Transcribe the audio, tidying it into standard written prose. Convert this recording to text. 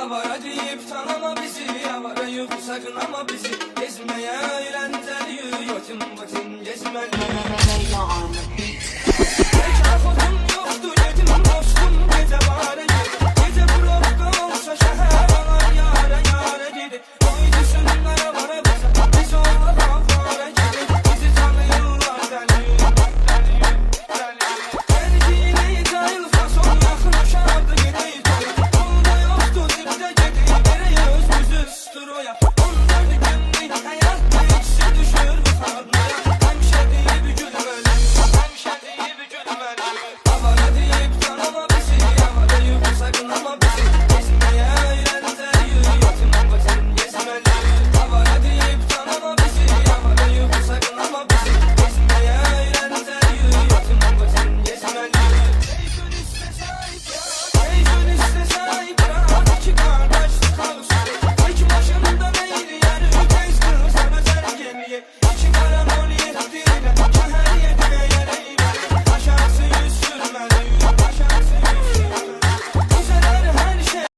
avara deyip tanıma bizi, avara yok sakın ama bizi. Gezmeye öğren deliyor, yotin botin gezmeli. Leyla on the beat.